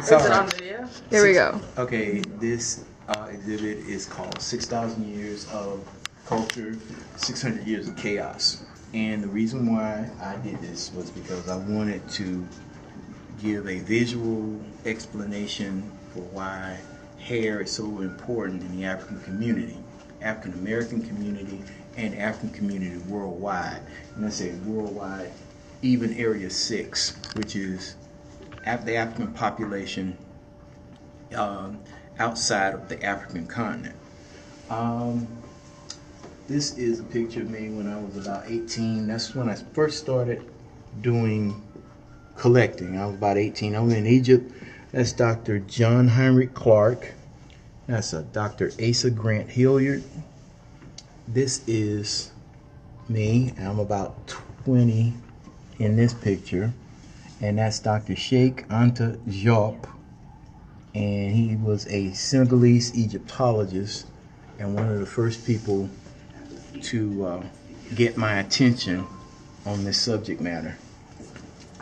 Is it on video? There we go. Okay, this exhibit is called 6,000 Years of Culture, 600 Years of Chaos. And the reason why I did this was because I wanted to give a visual explanation for why hair is so important in the African community, African American community, and African community worldwide. And I say worldwide, even Area 6, which is the African population outside of the African continent. This is a picture of me when I was about 18. That's when I first started doing collecting. I was about 18. I was in Egypt. That's Dr. John Heinrich Clark. That's a Dr. Asa Grant Hilliard. This is me. I'm about 20 in this picture. And that's Dr. Sheikh Anta Diop. And he was a Senegalese Egyptologist and one of the first people to get my attention on this subject matter.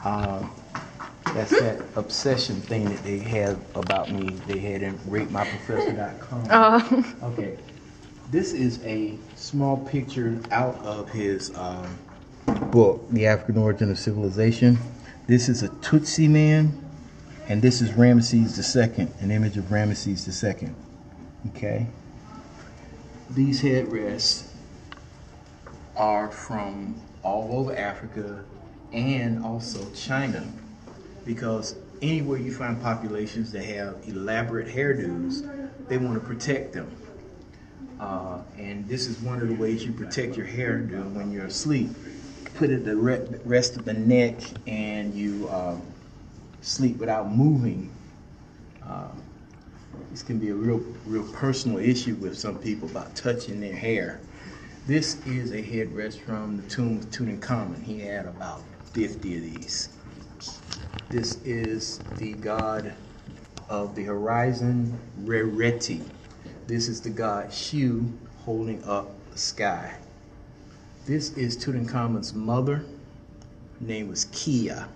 That's that obsession thing that they have about me. They had in ratemyprofessor.com. Okay, this is a small picture out of his book, The African Origin of Civilization. This is a Tutsi man, and this is Ramesses II, an image of Ramesses II. Okay, these headrests are from all over Africa and also China, because anywhere you find populations that have elaborate hairdos, they want to protect them. And this is one of the ways you protect your hairdo when you're asleep. Put it the rest of the neck and you sleep without moving. This can be a real personal issue with some people about touching their hair. This is a headrest from the tomb of Tutankhamun. He had about 50 of these. This is the god of the horizon, Rareti. This is the god Shu holding up the sky. This is Tutankhamun's mother. Her name was Kiya,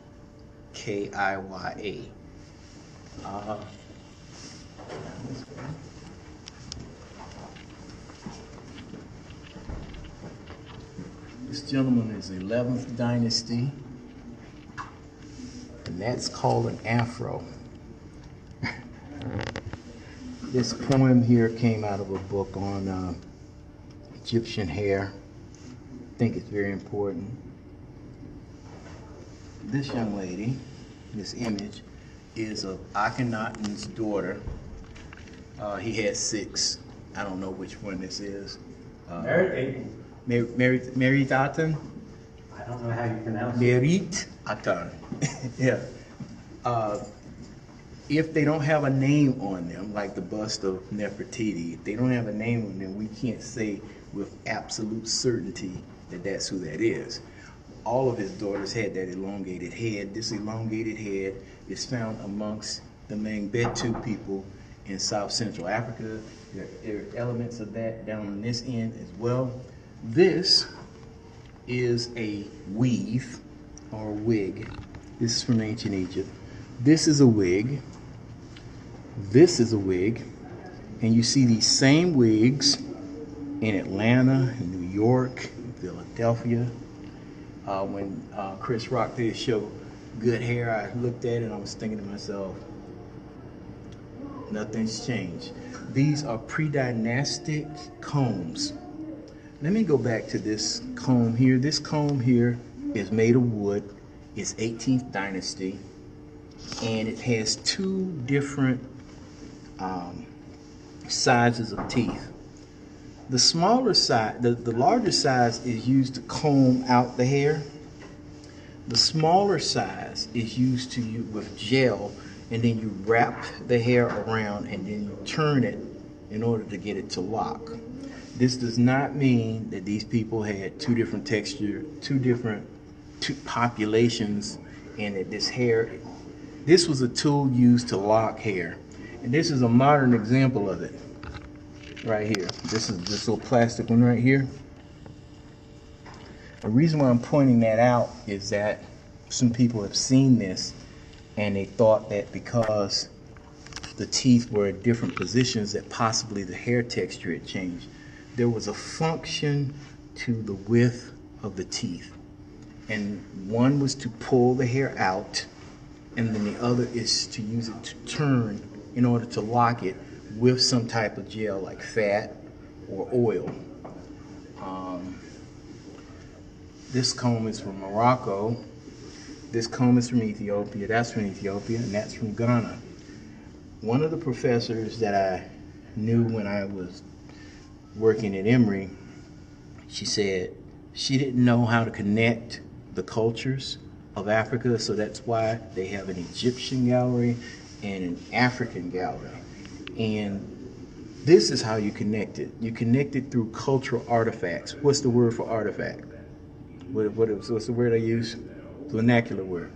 K-I-Y-A. This gentleman is 11th dynasty, and that's called an Afro. This poem here came out of a book on Egyptian hair. I think it's very important. This young lady, this image, is of Akhenaten's daughter. He had 6. I don't know which one this is. Meritaten? I don't know how you pronounce it. Meritaten. Yeah. If they don't have a name on them, like the bust of Nefertiti, if they don't have a name on them, we can't say with absolute certainty that that's who that is. All of his daughters had that elongated head. This elongated head is found amongst the Mangbetu people in South Central Africa. There are elements of that down on this end as well. This is a weave or wig. This is from ancient Egypt. This is a wig. This is a wig. And you see these same wigs in Atlanta, in New York, in Philadelphia. When Chris Rock did his show Good Hair, I looked at it and I was thinking to myself, nothing's changed. These are pre-dynastic combs. Let me go back to this comb here. This comb here is made of wood. It's 18th dynasty, and it has 2 different sizes of teeth. The smaller size, the larger size is used to comb out the hair. The smaller size is used to use with gel, and then you wrap the hair around and then you turn it in order to get it to lock. This does not mean that these people had 2 different textures, 2 different populations, and that this was a tool used to lock hair. And this is a modern example of it right here. This is this little plastic one right here. The reason why I'm pointing that out is that some people have seen this and they thought that because the teeth were in different positions that possibly the hair texture had changed. There was a function to the width of the teeth, and one was to pull the hair out, and then the other is to use it to turn in order to lock it with some type of gel like fat or oil. This comb is from Morocco. This comb is from Ethiopia. That's from Ethiopia, and that's from Ghana. One of the professors that I knew when I was working at Emory, she said she didn't know how to connect the cultures of Africa, so that's why they have an Egyptian gallery and an African gallery. And this is how you connect it. You connect it through cultural artifacts. What's the word for artifact? What's the word I use? The vernacular word.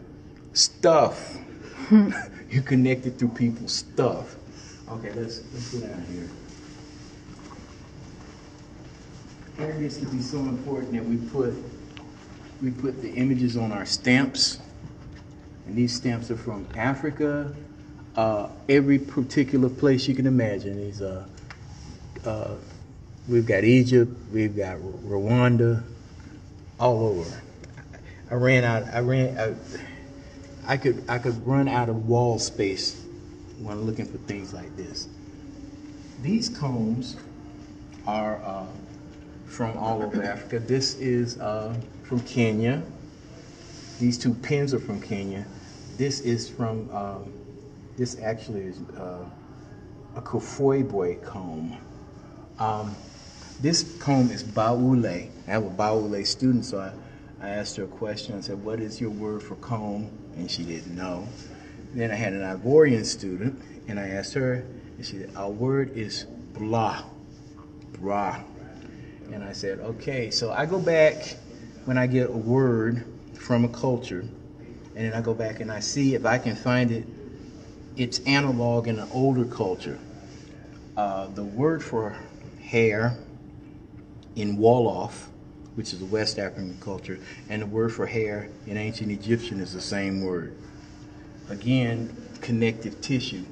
Stuff. You connect it through people's stuff. Okay, let's go down here. Hair gets to be so important that we put the images on our stamps, and these stamps are from Africa, every particular place you can imagine. These we've got Egypt, we've got Rwanda, all over. I could run out of wall space when looking for things like this. These combs are from all over Africa. This is from Kenya. These two pins are from Kenya. This is from, this actually is a Kofoibwe comb. This comb is Baule. I have a Baule student, so I asked her a question. I said, what is your word for comb? And she didn't know. Then I had an Ivorian student, and I asked her, and she said, our word is blah, bra. And I said, okay, so I go back when I get a word from a culture, and then I go back and I see if I can find its analog in an older culture. The word for hair in Wolof, which is a West African culture, and the word for hair in ancient Egyptian is the same word. Again, connective tissue.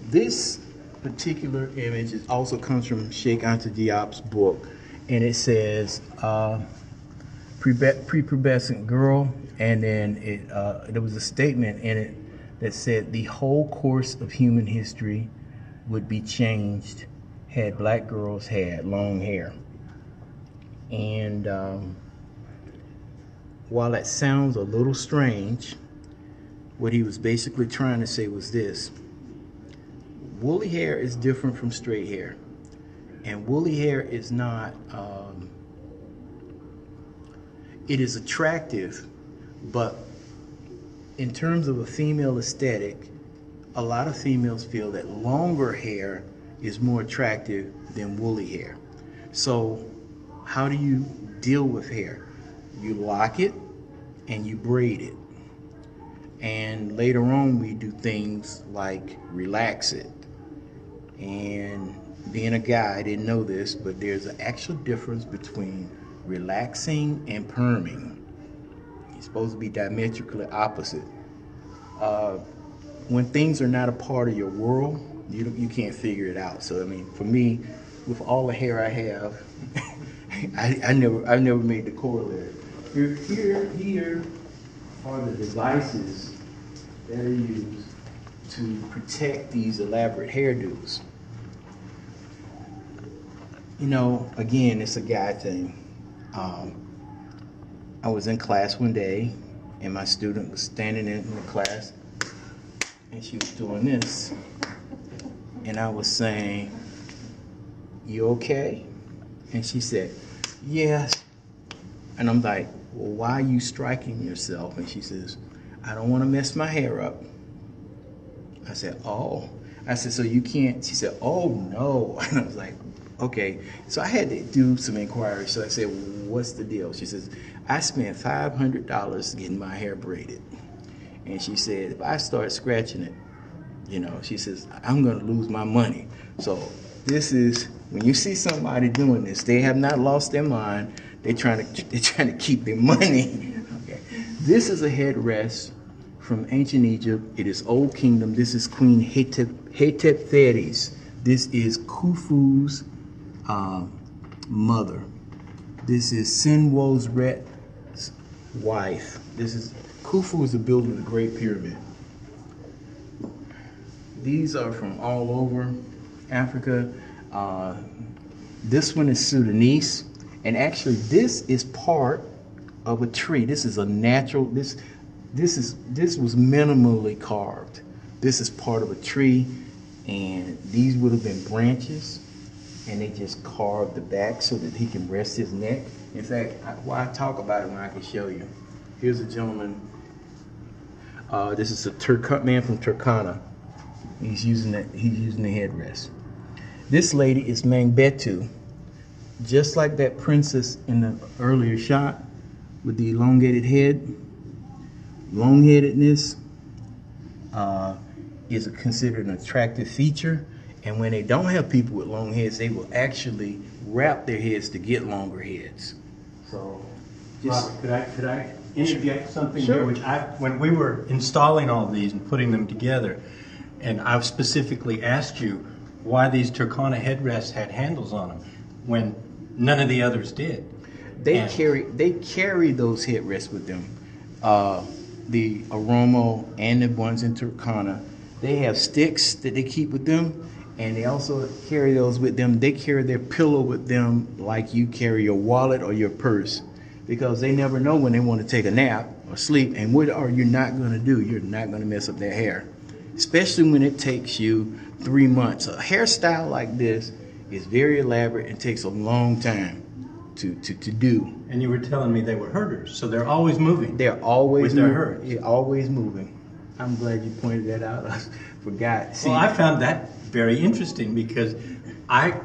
This particular image also comes from Sheikh Anta Diop's book, and it says prepubescent girl, and then there was a statement in it that said the whole course of human history would be changed had black girls had long hair. And while that sounds a little strange, what he was basically trying to say was this: woolly hair is different from straight hair. And woolly hair is not, it is attractive, but in terms of a female aesthetic, a lot of females feel that longer hair is more attractive than woolly hair. So how do you deal with hair? You lock it and you braid it. And later on we do things like relax it. And being a guy, I didn't know this, but there's an actual difference between relaxing and perming. It's supposed to be diametrically opposite. When things are not a part of your world, you can't figure it out. So I mean, for me, with all the hair I have, I never made the corollary. Here are the devices that are used to protect these elaborate hairdos. You know, again, it's a guy thing. I was in class one day, and my student was standing in the class, and she was doing this. And I was saying, "You okay?" And she said, "Yes." And I'm like, "Well, why are you striking yourself?" And she says, "I don't want to mess my hair up." I said, "Oh." I said, "So you can't?" She said, "Oh, no." And I was like, okay. So I had to do some inquiry. So I said, "What's the deal?" She says, "I spent $500 getting my hair braided." And she said, "If I start scratching it, you know," she says, "I'm going to lose my money." So this is, when you see somebody doing this, they have not lost their mind. They're trying to keep their money. Okay. This is a headrest from ancient Egypt. It is Old Kingdom. This is Queen Hatepheres. This is Khufu's mother. This is Senwosret's wife. This is Khufu is the builder of the Great Pyramid. These are from all over Africa. This one is Sudanese, and actually this is part of a tree. This is a natural. This was minimally carved. This is part of a tree, and these would have been branches, and they just carved the back so that he can rest his neck. In fact, why talk about it when I can show you? Here's a gentleman. This is a man from Turkana. He's using the headrest. This lady is Mangbetu, just like that princess in the earlier shot with the elongated head. Long-headedness is considered an attractive feature, and when they don't have people with long heads, they will actually wrap their heads to get longer heads. So, Robert, could I interject something Sure. here? Which when we were installing all these and putting them together, and I've specifically asked you why these Turkana headrests had handles on them when none of the others did. They carry those headrests with them. The Oromo and the ones in Turkana, they have sticks that they keep with them, and they also carry those with them. They carry their pillow with them like you carry your wallet or your purse, because they never know when they want to take a nap or sleep, and what are you not going to do? You're not going to mess up their hair, especially when it takes you 3 months. A hairstyle like this is very elaborate and takes a long time to do. And you were telling me they were herders, so they're always moving. They're always with their moving. herds. Yeah, always moving. I'm glad you pointed that out. I forgot. See, Well, I found that very interesting because I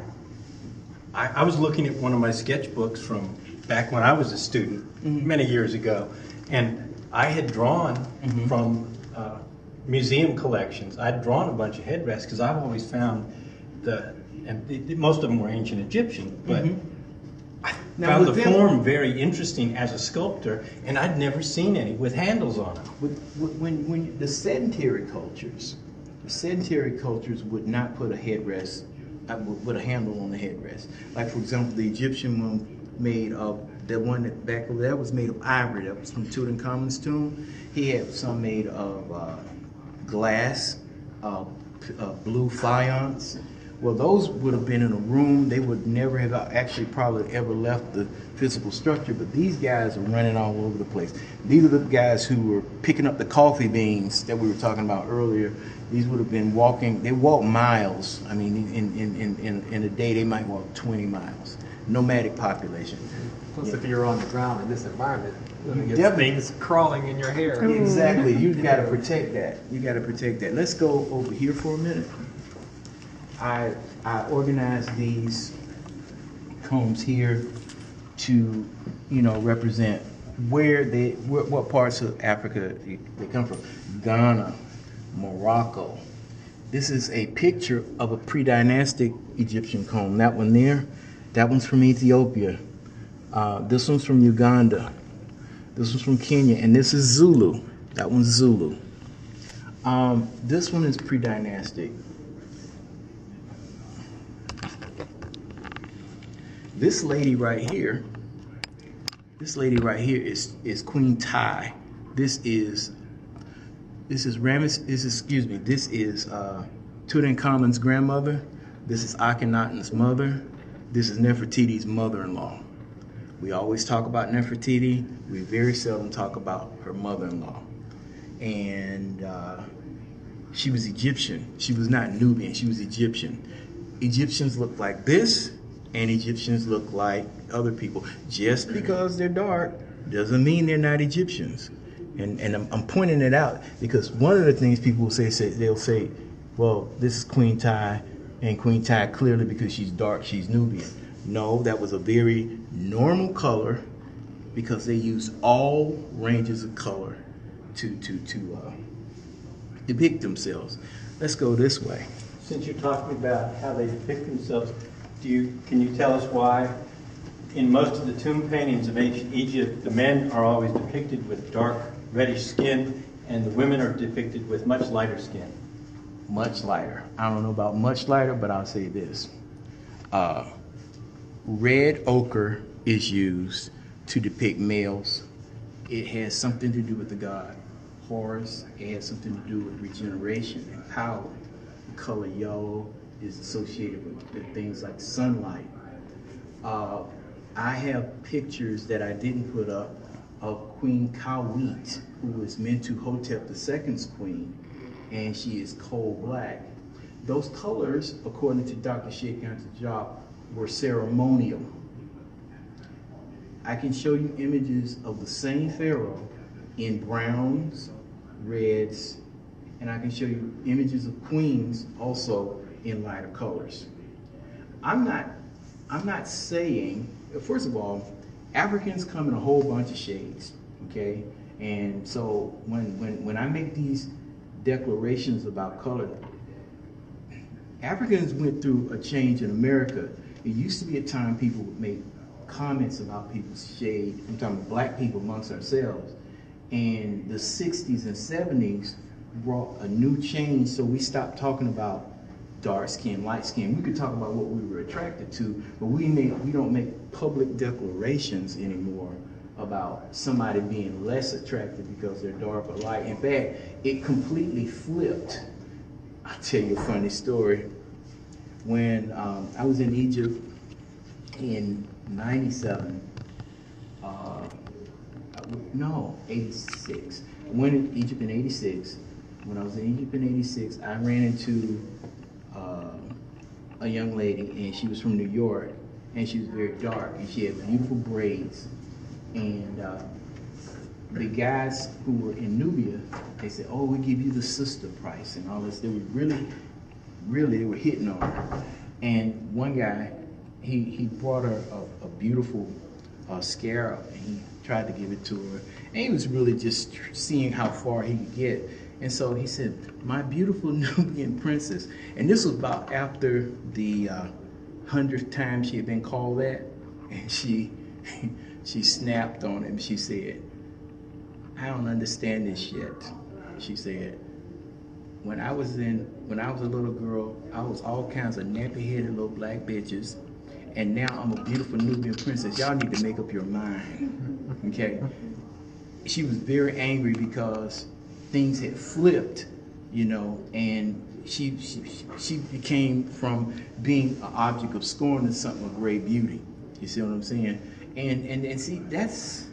was looking at one of my sketchbooks from back when I was a student many years ago, and I had drawn from museum collections. I'd drawn a bunch of headrests because I've always found most of them were ancient Egyptian, but I found the form very interesting as a sculptor, and I'd never seen any with handles on them. When the sedentary cultures would not put a headrest, with a handle on the headrest. Like, for example, the Egyptian one made of, the one that back over there was made of ivory. That was from Tutankhamun's tomb. He had some made of glass, blue faience. Well, those would have been in a room. They would never have actually probably ever left the physical structure, but these guys are running all over the place. These are the guys who were picking up the coffee beans that we were talking about earlier. These would have been walking, they walk miles. I mean, in a day, they might walk 20 miles. Nomadic population. Plus, if you're on the ground in this environment, Definitely. it's things crawling in your hair. Exactly. You've got to protect that. You got to protect that. Let's go over here for a minute. I organized these combs here to, represent what parts of Africa they come from. Ghana, Morocco. This is a picture of a pre-dynastic Egyptian comb. That one there, that one's from Ethiopia. This one's from Uganda. This one's from Kenya, and this is Zulu. That one's Zulu. This one is pre-dynastic. This lady right here is Queen Tai. This is Tutankhamun's grandmother. This is Akhenaten's mother. This is Nefertiti's mother-in-law. We always talk about Nefertiti. We very seldom talk about her mother-in-law. And she was Egyptian. She was not Nubian. She was Egyptian. Egyptians look like this, and Egyptians look like other people. Just because they're dark doesn't mean they're not Egyptians. And I'm pointing it out because one of the things people will say, they'll say, well, this is Queen Tai, and Queen Tai clearly because she's dark, she's Nubian. No, that was a very normal color because they used all ranges of color to depict themselves. Let's go this way. Since you're talking about how they depict themselves, can you tell us why in most of the tomb paintings of ancient Egypt, the men are always depicted with dark reddish skin and the women are depicted with much lighter skin. Much lighter. I don't know about much lighter, but I'll say this. Red ochre is used to depict males. It has something to do with the god Horus. It has something to do with regeneration and power. The color yellow is associated with things like sunlight. I have pictures that I didn't put up of Queen Kawit, who is Mentuhotep II's queen, and she is coal black. Those colors, according to Dr. Sheikh Anta, were ceremonial. I can show you images of the same pharaoh in browns, reds, and I can show you images of queens also in lighter colors. I'm not saying, first of all, Africans come in a whole bunch of shades, okay? And so when I make these declarations about color, Africans went through a change in America. It used to be a time people would make comments about people's shade. I'm talking about black people amongst ourselves. And the 60s and 70s brought a new change, so we stopped talking about dark skin, light skin. We could talk about what we were attracted to, but we don't make public declarations anymore about somebody being less attractive because they're dark or light. In fact, it completely flipped. I'll tell you a funny story. When I was in Egypt in 86. I went to Egypt in 86. When I was in Egypt in 86, I ran into a young lady, and she was from New York, and she was very dark, and she had beautiful braids. And the guys who were in Nubia, they said, "Oh, we give you the sister price," and all this. They were really, they were hitting on her. And one guy, he brought her a beautiful scarab, and he tried to give it to her. And he was really just seeing how far he could get. And so he said, "My beautiful Nubian princess." And this was about after the 100th time she had been called that. And she snapped on him. She said, "I don't understand this yet." She said, when I was a little girl, I was all kinds of nappy-headed little black bitches. And now I'm a beautiful Nubian princess. Y'all need to make up your mind, okay? She was very angry because things had flipped, you know, and she became from being an object of scorn to something of great beauty. You see what I'm saying? And see, that's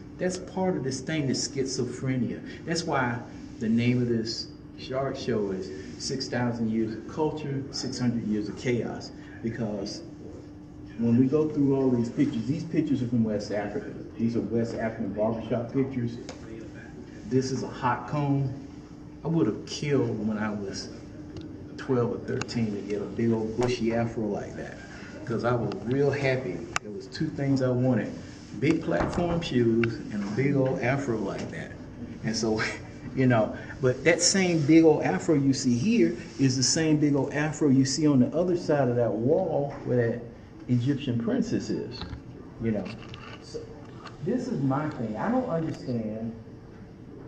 part of this thing, this schizophrenia. That's why the name of this art show is 6,000 Years of Culture, 600 Years of Chaos, because when we go through all these pictures are from West Africa. These are West African barbershop pictures. This is a hot comb. I would have killed when I was 12 or 13 to get a big old bushy afro like that, because I was real happy. There was two things I wanted: big platform shoes and a big old afro like that. And so, you know, but that same big old afro you see here is the same big old afro you see on the other side of that wall where that Egyptian princess is, you know. So this is my thing. I don't understand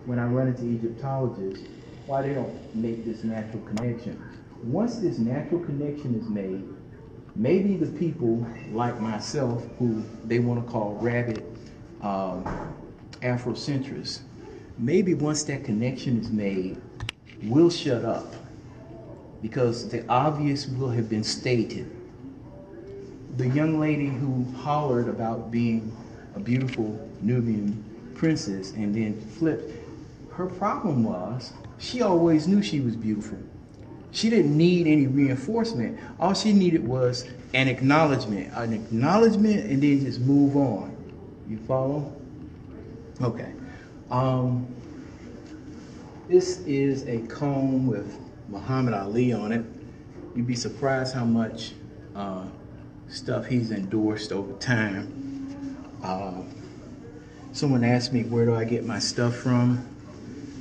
when I run into Egyptologists why they don't make this natural connection. Once this natural connection is made, maybe the people like myself, who they want to call rabid Afrocentrists, maybe once that connection is made, we'll shut up, because the obvious will have been stated. The young lady who hollered about being a beautiful Nubian princess and then flipped, her problem was she always knew she was beautiful. She didn't need any reinforcement. All she needed was an acknowledgement, and then just move on. You follow? Okay. This is a comb with Muhammad Ali on it. You'd be surprised how much stuff he's endorsed over time. Someone asked me, where do I get my stuff from?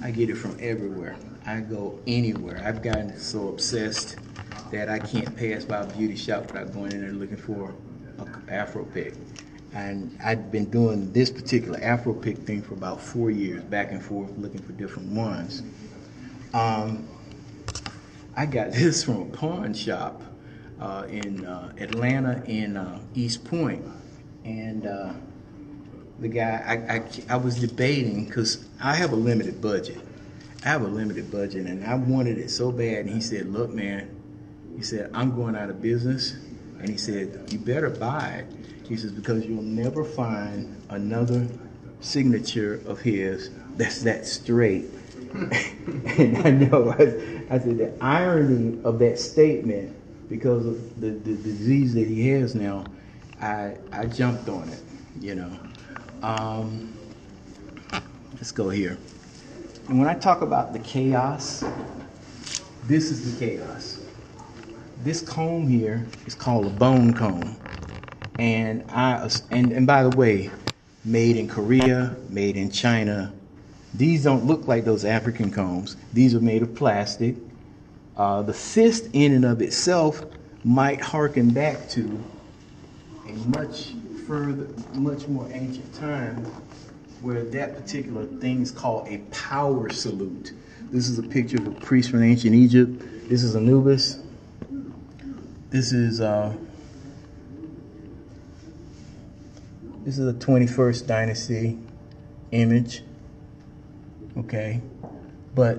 I get it from everywhere. I go anywhere. I've gotten so obsessed that I can't pass by a beauty shop without going in there looking for an Afro pick. And I'd been doing this particular Afro pick thing for about 4 years, back and forth, looking for different ones. I got this from a pawn shop in Atlanta in East Point. And the guy, I was debating, because I have a limited budget. And I wanted it so bad. And he said, look, man, he said, I'm going out of business. And he said, you better buy it. He says, because you'll never find another signature of his that's that straight. And I know, I said, the irony of that statement, because of the disease that he has now, I jumped on it, you know. Let's go here. And when I talk about the chaos, this is the chaos. This comb here is called a bone comb. And and by the way, made in Korea, made in China. These don't look like those African combs. These are made of plastic. The fist in and of itself might harken back to a much more ancient time, where that particular thing is called a power salute. This is a picture of a priest from ancient Egypt. This is Anubis. This is a 21st dynasty image. Okay, but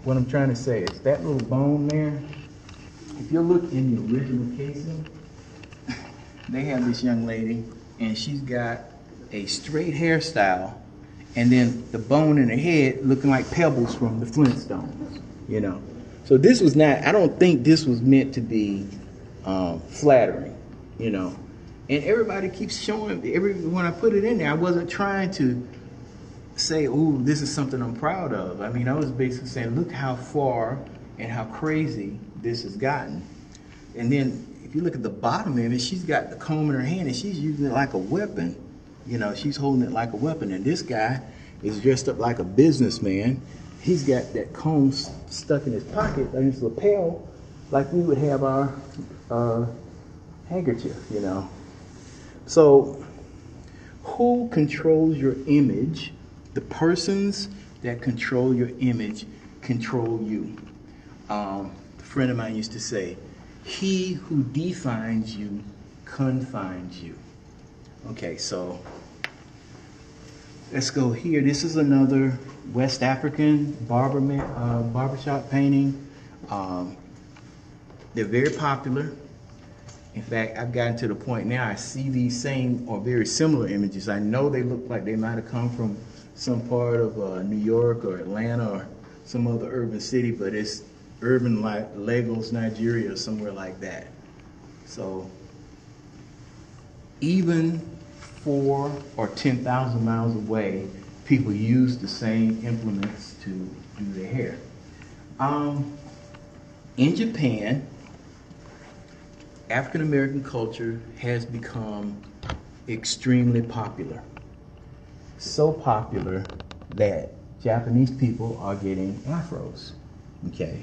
what I'm trying to say is that little bone there, if you look in the original casing, they have this young lady, and she's got a straight hairstyle, and then the bone in her head looking like pebbles from the Flintstones, you know. So this was not, I don't think this was meant to be flattering, you know. And everybody keeps showing, when I put it in there, I wasn't trying to say, ooh, this is something I'm proud of. I mean, I was basically saying, look how far and how crazy this has gotten. And then if you look at the bottom of it, she's got the comb in her hand and she's using it like a weapon. You know, she's holding it like a weapon. And this guy is dressed up like a businessman. He's got that comb stuck in his pocket, in his lapel, like we would have our handkerchief, you know. So who controls your image? The persons that control your image control you. A friend of mine used to say, he who defines you confines you. Okay, so let's go here. This is another West African barbershop painting. They're very popular. In fact, I've gotten to the point now I see these same or very similar images. I know they look like they might have come from some part of New York or Atlanta or some other urban city, but it's urban like Lagos, Nigeria, or somewhere like that. So even 4 or 10,000 miles away, people use the same implements to do their hair. In Japan, African American culture has become extremely popular. So popular that Japanese people are getting afros, okay?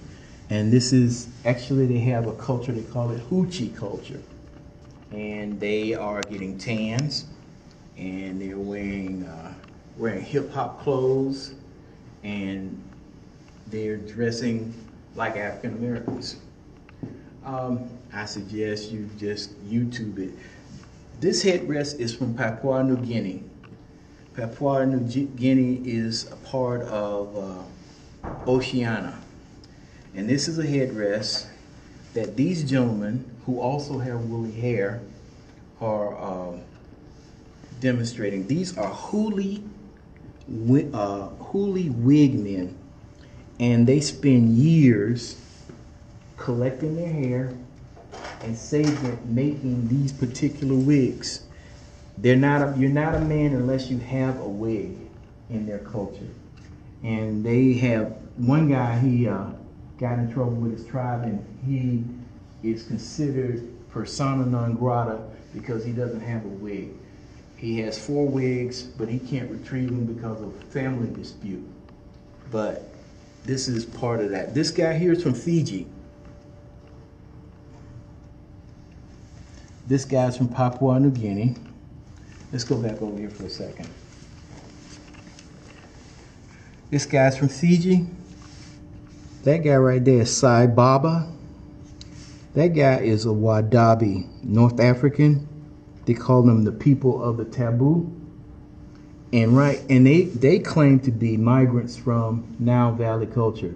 And this is, actually they have a culture, they call it hoochie culture. And they are getting tans, and they're wearing hip hop clothes, and they're dressing like African Americans. I suggest you just YouTube it. This headrest is from Papua New Guinea. Papua New Guinea is a part of Oceania. And this is a headrest that these gentlemen, who also have woolly hair, are demonstrating. These are hoolie wig men, and they spend years collecting their hair and saving, making these particular wigs. You're not a man unless you have a wig in their culture. And they have, one guy, he got in trouble with his tribe, and he is considered persona non grata because he doesn't have a wig. He has 4 wigs, but he can't retrieve them because of family dispute. But this is part of that. This guy here is from Fiji. This guy's from Papua New Guinea. Let's go back over here for a second. This guy's from Fiji. That guy right there is Sai Baba. That guy is a Wadabi, North African. They call them the people of the taboo. And they claim to be migrants from Nile Valley culture.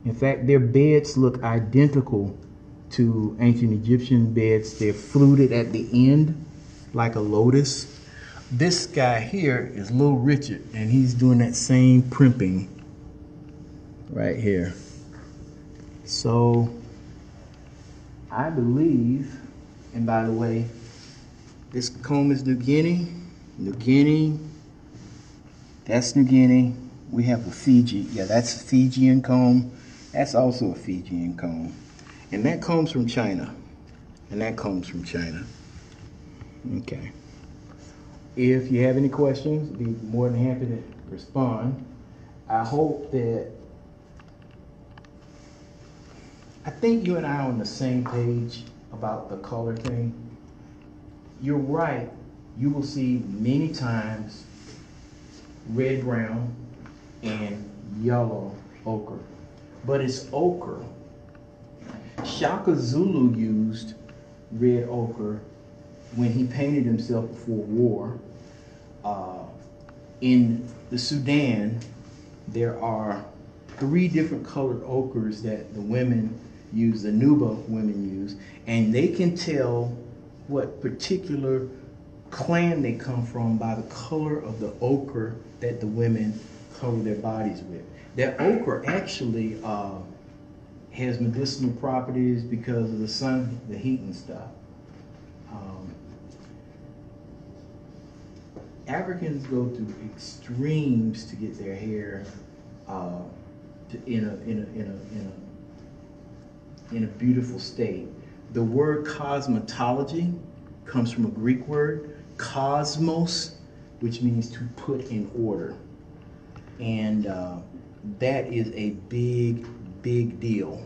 In fact, their beds look identical to ancient Egyptian beds. They're fluted at the end like a lotus. This guy here is Little Richard, and he's doing that same primping right here. So I believe, and by the way, this comb is New Guinea. New Guinea, that's New Guinea. We have a Fiji. Yeah, that's a Fijian comb. That's also a Fijian comb. And that comes from China. And that comes from China. Okay. If you have any questions, I'd be more than happy to respond. I hope that, I think you and I are on the same page about the color thing. You're right. You will see many times red, brown, and yellow ochre. But it's ochre. Shaka Zulu used red ochre when he painted himself before war. In the Sudan, there are 3 different colored ochres that the women use, the Nuba women use, and they can tell what particular clan they come from by the color of the ochre that the women cover their bodies with. That ochre actually has medicinal properties because of the sun, the heat and stuff. Africans go to extremes to get their hair in a beautiful state. The word cosmetology comes from a Greek word, cosmos, which means to put in order. And that is a big, big deal.